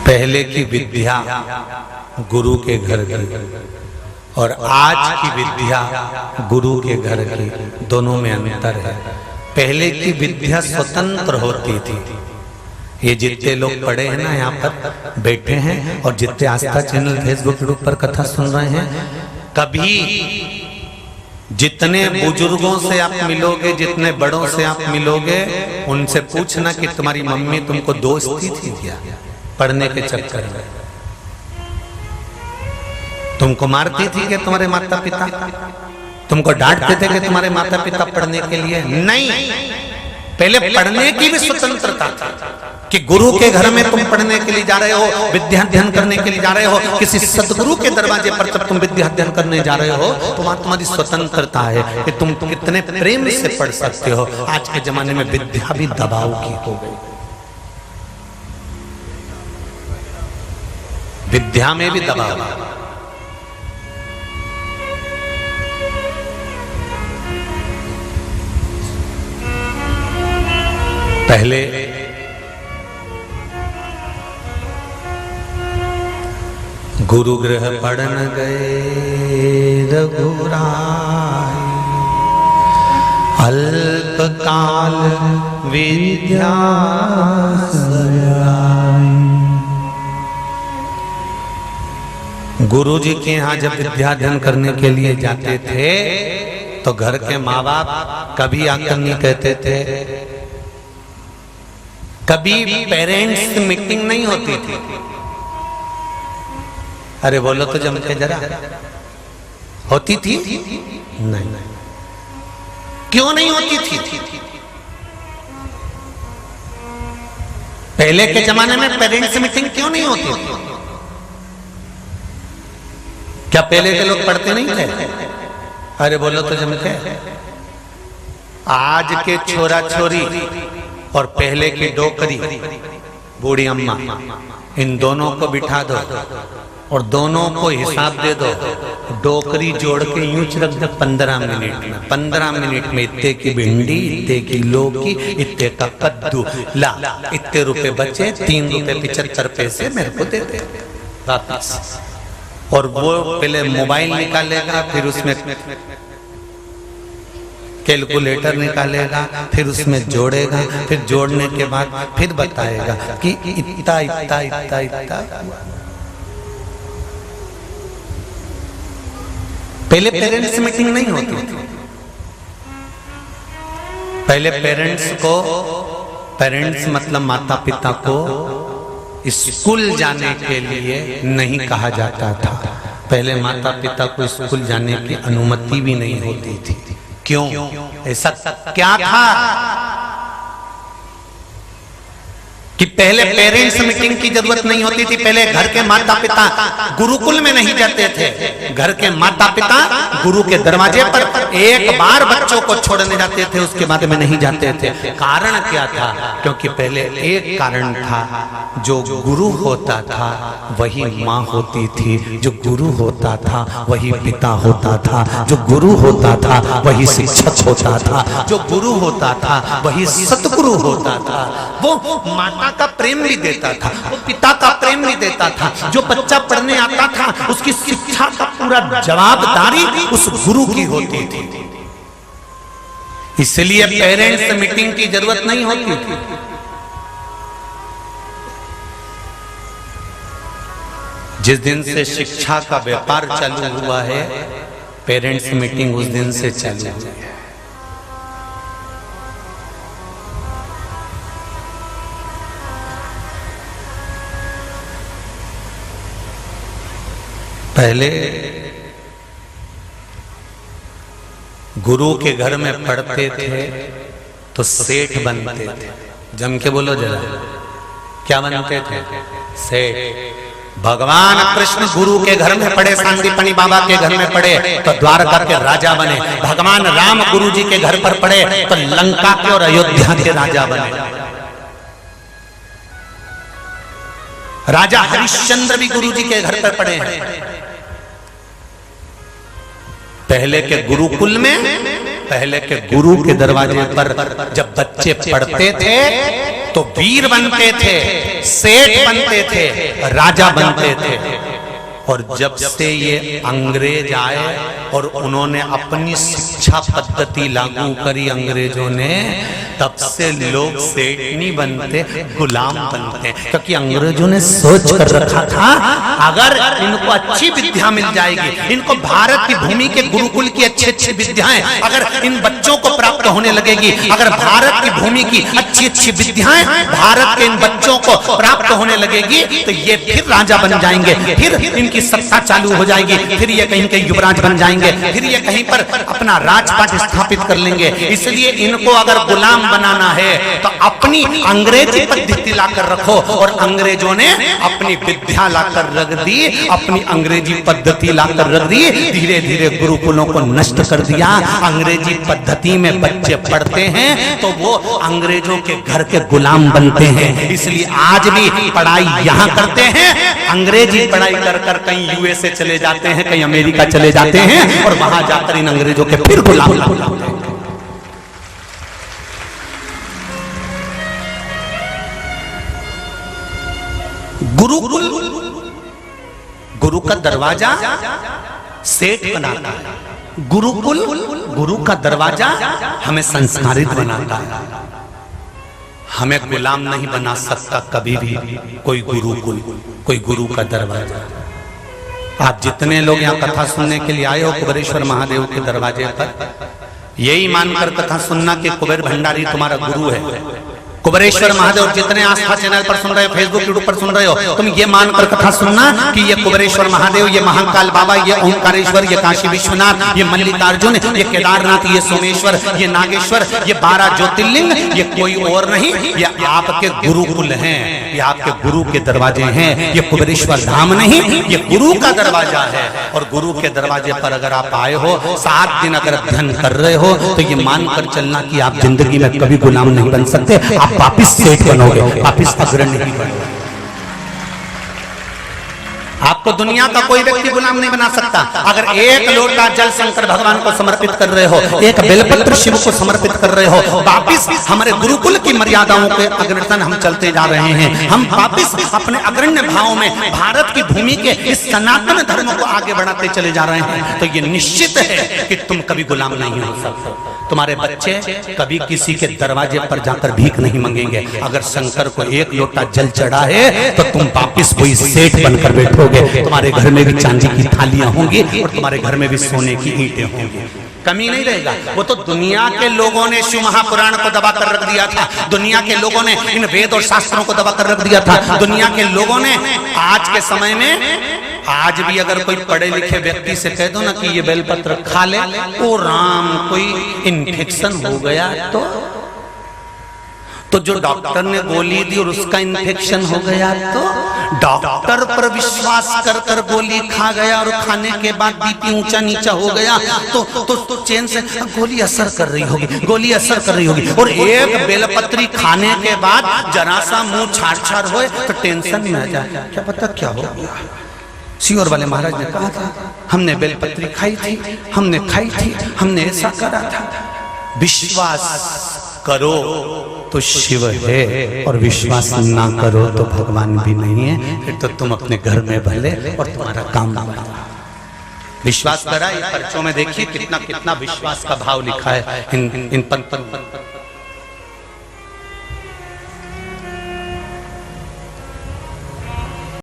पहले की विद्या गुरु के घर की और आज की विद्या गुरु के घर की, दोनों में अंतर है। पहले की विद्या स्वतंत्र होती थी। ये जितने लोग पढ़े हैं ना, यहाँ पर बैठे हैं और जितने आस्था चैनल फेसबुक यूट्यूब पर कथा सुन रहे हैं, कभी जितने बुजुर्गों से आप मिलोगे, जितने बड़ों से आप मिलोगे, उनसे पूछना कि तुम्हारी मम्मी तुमको दोस्ती थी क्या पढ़ने के चक्कर में? तुमको मारती थी कि तुम्हारे माता पिता? तुमको डांटते थे कि तुम्हारे माता पिता पढ़ने के लिए? नहीं, पहले पढ़ने की भी स्वतंत्रता थी कि गुरु के घर में तुम पढ़ने के लिए जा रहे हो, विद्या अध्ययन करने के लिए जा रहे हो, किसी सदगुरु के दरवाजे पर जब तुम विद्या अध्ययन करने जा रहे हो तो वहां तुम्हारी स्वतंत्रता है कि तुम कितने प्रेम से पढ़ सकते हो। आज के जमाने में विद्या भी दबाव की हो गई, विद्या में भी दबाव। पहले गुरु गृह पढ़न गए रघुराय, अल्पकाल विद्या सयाय। गुरु जी के यहाँ जब विद्या अध्ययन करने के लिए जाते थे तो घर के माँ बाप कभी आकर नहीं कहते थे, कभी पेरेंट्स मीटिंग नहीं होती थी। अरे बोलो तो जम के जरा, होती थी? नहीं। क्यों नहीं होती थी? पहले के जमाने में पेरेंट्स मीटिंग क्यों नहीं होती थी? क्या पहले के लोग पढ़ते नहीं थे? अरे बोलो तो जम के। आज के छोरा छोरी और पहले की डोकरी बूढ़ी अम्मा, इन दोनों को बिठा दो और दोनों को हिसाब दे दो, डोकरी जोड़ के यूं रख दो 15 मिनट में। 15 मिनट में इतने की भिंडी, इतने की लौकी, इतने का कद्दू, ला इतने रुपए बचे, 3 रुपए 75 पैसे मेरे को दे दे वापस। और वो पहले मोबाइल निकालेगा, फिर उसमें कैलकुलेटर निकालेगा, फिर उसमें जोड़ेगा, फिर जोड़ने के बाद फिर बताएगा कि इतना इतना इतना इतना। पहले पेरेंट्स मीटिंग नहीं होती थी। पहले पेरेंट्स मतलब माता पिता को स्कूल जाने के लिए नहीं कहा जाता था। पहले माता पिता को स्कूल जाने की अनुमति भी नहीं होती थी। क्यों? ऐसा क्या था कि पहले पेरेंट्स मीटिंग की जरूरत नहीं होती थी। पहले घर के माता पिता गुरुकुल में नहीं जाते थे। घर के माता पिता गुरु के दरवाजे पर एक बार बच्चों को छोड़ने जाते थे, उसके बाद में नहीं जाते थे। कारण क्या था? क्योंकि पहले एक कारण था, जो गुरु होता था वही माँ होती थी, जो गुरु होता था वही पिता होता था, जो गुरु होता था वही शिक्षक होता था, जो गुरु होता था वही सतगुरु होता था। वो माता का प्रेम भी देता था, वो पिता का प्रेम भी देता था। जो बच्चा पढ़ने आता था उसकी शिक्षा का पूरा जवाबदारी उस गुरु की होती थी। इसलिए पेरेंट्स मीटिंग की जरूरत नहीं होती थी। जिस दिन से शिक्षा का व्यापार चालू हुआ है, पेरेंट्स मीटिंग उस दिन से चालू हुई है। पहले गुरु के घर में पढ़ते थे तो सेठ बनते थे। जम के बोलो जरा, क्या बनते थे? सेठ। भगवान कृष्ण गुरु के घर में पढ़े, सांदीपनी बाबा के घर में पढ़े तो द्वारका के राजा बने। भगवान राम गुरु जी के घर पर पढ़े तो लंका के और अयोध्या के राजा बने। राजा हरिश्चंद्र भी गुरु जी के घर पर पढ़े हैं। पहले के गुरुकुल में, पहले के गुरु के दरवाजे पर जब बच्चे पढ़ते थे तो वीर बनते थे, सेठ बनते थे, राजा बनते थे। और जब से ये अंग्रेज आए और उन्होंने अपनी शिक्षा पद्धति लागू करी अंग्रेजों ने, तब से लोग सेठ नहीं बनते, गुलाम बनते। क्योंकि अंग्रेजों ने सोच कर रखा था अगर इनको अच्छी विद्या मिल जाएगी, इनको भारत की भूमि के गुरुकुल की अच्छी अच्छी विद्याएं अगर इन बच्चों को प्राप्त होने लगेगी, अगर भारत की भूमि की अच्छी अच्छी विद्याएं भारत के इन बच्चों को प्राप्त होने लगेगी, तो ये फिर राजा बन जाएंगे, फिर इनकी सत्ता चालू हो जाएगी, फिर ये कहीं के युवराज बन जाएंगे, फिर ये कहीं पर अपना राजपाट स्थापित कर लेंगे। इसलिए इनको अगर गुलाम बनाना है तो अपनी अंग्रेजी पद्धति लाकर रखो। और अंग्रेजों ने अपनी विद्या लाकर रख दी, अपनी अंग्रेजी पद्धति लाकर रख दी, धीरे धीरे गुरुकुलों को नष्ट कर दिया। अंग्रेजी पद्धति में बच्चे पढ़ते हैं तो वो अंग्रेजों के घर के गुलाम बनते हैं। इसलिए आज भी पढ़ाई यहाँ करते हैं, अंग्रेजी पढ़ाई कर कर कहीं यूएसए चले जाते हैं, कहीं अमेरिका चले जाते हैं और वहां जाकर इन अंग्रेजों के फिर गुलाम बनते हैं। गुरुकुल गुरु का दरवाजा सेठ बनाता है, गुरुकुल गुरु का दरवाजा हमें संस्कारित बनाता है। हमें गुलाम नहीं बना सकता कभी भी कोई गुरुकुल, कोई गुरु का दरवाजा। आप जितने लोग यहाँ कथा सुनने के लिए आए हो कुबेरेश्वर महादेव के दरवाजे पर, यही मानकर कथा सुनना कि कुबेर भंडारी तुम्हारा गुरु है। कुबेरेश्वर महादेव जितने आस्था चैनल पर सुन रहे हो, फेसबुक यूट्यूब पर सुन रहे हो, तुम ये मानकर कथा सुनना कि ये कुबेरेश्वर महादेव, ये महाकाल बाबा, ये ओंकारेश्वर, ये काशी विश्वनाथ, ये मल्लिकार्जुन, ये केदारनाथ, ये सोमेश्वर, ये नागेश्वर, ये 12 ज्योतिर्लिंग, ये कोई और नहीं, ये आपके गुरुकुल हैं, ये आपके गुरु के दरवाजे हैं। ये कुबेरेश्वर धाम नहीं, ये गुरु का दरवाजा है। और गुरु के दरवाजे पर अगर आप आए हो, 7 दिन अगर अध्ययन कर रहे हो, तो ये मानकर चलना कि आप जिंदगी में कभी गुलाम नहीं बन सकते, आप वापिस सेठ बनोगे, वापिस अग्रणी नहीं बनोगे। आपको दुनिया का कोई व्यक्ति गुलाम नहीं बना सकता। अगर एक लोटा जल शंकर भगवान को समर्पित कर रहे हो, एक बेलपत्र शिव को समर्पित कर रहे हो, वापिस हमारे गुरुकुल की मर्यादाओं के अग्रतन हम चलते जा रहे हैं। हम वापिस अपने अग्रण्य भाव में भारत की भूमि के इस सनातन धर्म को आगे बढ़ाते चले जा रहे हैं। तो ये निश्चित है कि तुम कभी गुलाम नहीं हो सकते। तुम्हारे बच्चे कभी किसी के दरवाजे पर जाकर भीख नहीं मांगेंगे। अगर शंकर को एक लोटा जल चढ़ा है तो तुम वापिस कोई सेठ बनकर बैठोगे। तुम्हारे घर में भी चांदी की थालियां होंगी और तुम्हारे घर में भी सोने की ईंटें होंगी, कमी नहीं रहेगा। वो तो दुनिया के लोगों ने शिव महापुराण को दबा कर रख दिया था, दुनिया के लोगों ने इन वेद और शास्त्रों को दबा कर रख दिया था, दुनिया के लोगों ने आज के समय में, आज भी अगर कोई पढ़े लिखे व्यक्ति से कह दो ना कि ये बेलपत्र खा ले, ओ राम कोई इन्फेक्शन हो गया तो जो डॉक्टर ने गोली दी और उसका इन्फेक्शन हो गया तो डॉक्टर पर विश्वास कर कर गोली खा गया और खाने के बाद बीपी ऊंचा नीचा हो गया तो चैन से गोली असर कर रही होगी, गोली असर कर रही होगी। और एक बेलपत्री खाने के बाद जरा सा मुंह छाड़ होए तो टेंशन में आ जाए, क्या पता क्या हो गया। सियोर वाले महाराज ने कहा था हमने बेलपत्री खाई थी, हमने खाई थी, हमने ऐसा करा था। विश्वास करो तो शिव है और विश्वास ना करो तो भगवान भी नहीं है। फिर तो तुम अपने घर में भले और तुम्हारा काम ना बना। विश्वास करा, ये पर्चों में देखिए कितना कितना विश्वास का भाव लिखा है इन